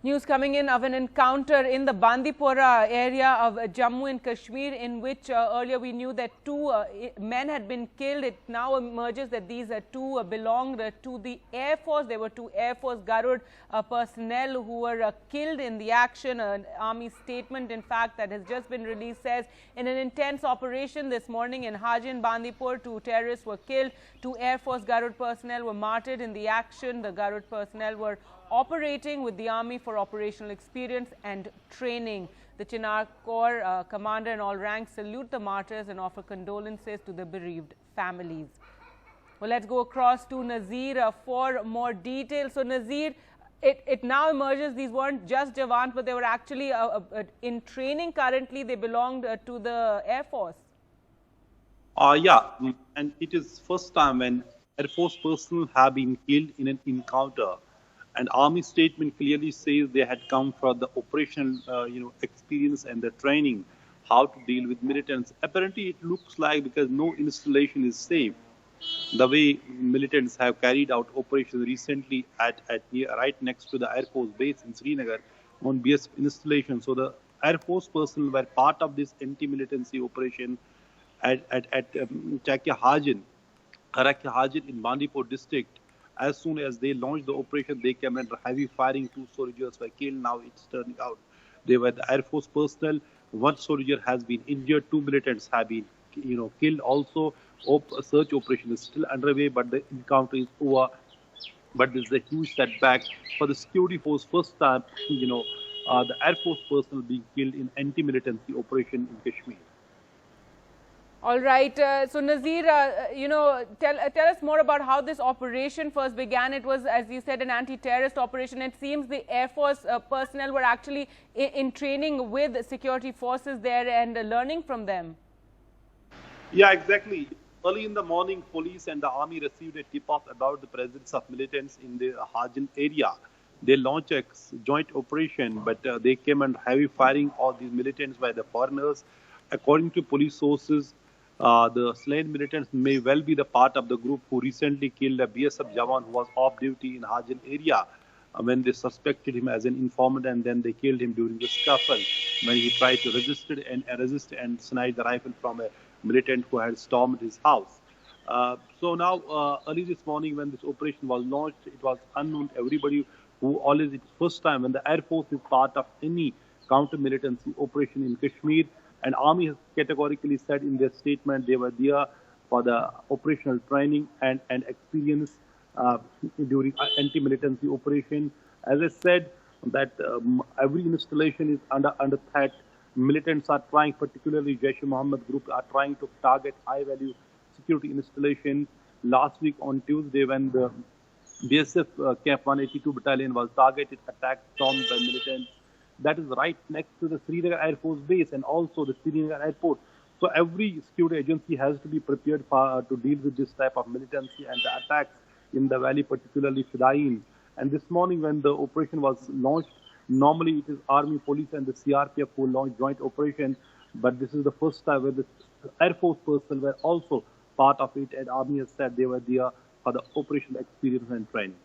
News coming in of an encounter in the Bandipora area of Jammu and Kashmir, in which earlier we knew that two men had been killed. It now emerges that these two belonged to the Air Force. There were two Air Force Garud personnel who were killed in the action. An army statement, in fact, that has just been released says, in an intense operation this morning in Hajin, Bandipur, two terrorists were killed. Two Air Force Garud personnel were martyred in the action. The Garud personnel were operating with the army for operational experience and training. The Chinar Corps commander and all ranks salute the martyrs and offer condolences to the bereaved families. Well, let's go across to Nazir for more details. So, Nazir, it now emerges these weren't just Jawans, but they were actually in training currently. They belonged to the Air Force. Yeah, and it is first time when Air Force personnel have been killed in an encounter. And Army statement clearly says they had come for the operational, experience and the training, how to deal with militants. Apparently, it looks like because no installation is safe, the way militants have carried out operations recently at right next to the Air Force base in Srinagar on BSF installation. So the Air Force personnel were part of this anti-militancy operation at Chakia Hajin in Bandipur district. As soon as they launched the operation, they came under heavy firing. Two soldiers were killed. Now it's turning out they were the Air Force personnel. One soldier has been injured. Two militants have been, killed. Also, a search operation is still underway, but the encounter is over. But this is a huge setback for the security force. First time, the Air Force personnel being killed in anti-militancy operation in Kashmir. All right. So, Nazir, tell us more about how this operation first began. It was, as you said, an anti-terrorist operation. It seems the Air Force personnel were actually in training with security forces there and learning from them. Yeah, exactly. Early in the morning, police and the army received a tip-off about the presence of militants in the Hajin area. They launched a joint operation, but they came under heavy firing of these militants by the foreigners. According to police sources, the slain militants may well be the part of the group who recently killed a BSF Jawan who was off duty in Hajin area when they suspected him as an informant, and then they killed him during the scuffle when he tried to resist and snatch the rifle from a militant who had stormed his house. So now, early this morning when this operation was launched, it was unknown to everybody who always, it's first time when the Air Force is part of any counter-militancy operation in Kashmir. And Army has categorically said in their statement they were there for the operational training and experience during anti-militancy operation. As I said, that every installation is under threat. Militants are trying, particularly Jaish-e-Mohammed group, are trying to target high-value security installation. Last week on Tuesday, when the BSF Camp 182 battalion was targeted, attacked, stormed by militants. That is right next to the Srinagar Air Force Base and also the Srinagar Airport. So every security agency has to be prepared to deal with this type of militancy and the attacks in the valley, particularly Fidain. And this morning when the operation was launched, normally it is Army, Police and the CRPF who launch joint operation. But this is the first time where the Air Force personnel were also part of it, and Army has said they were there for the operational experience and training.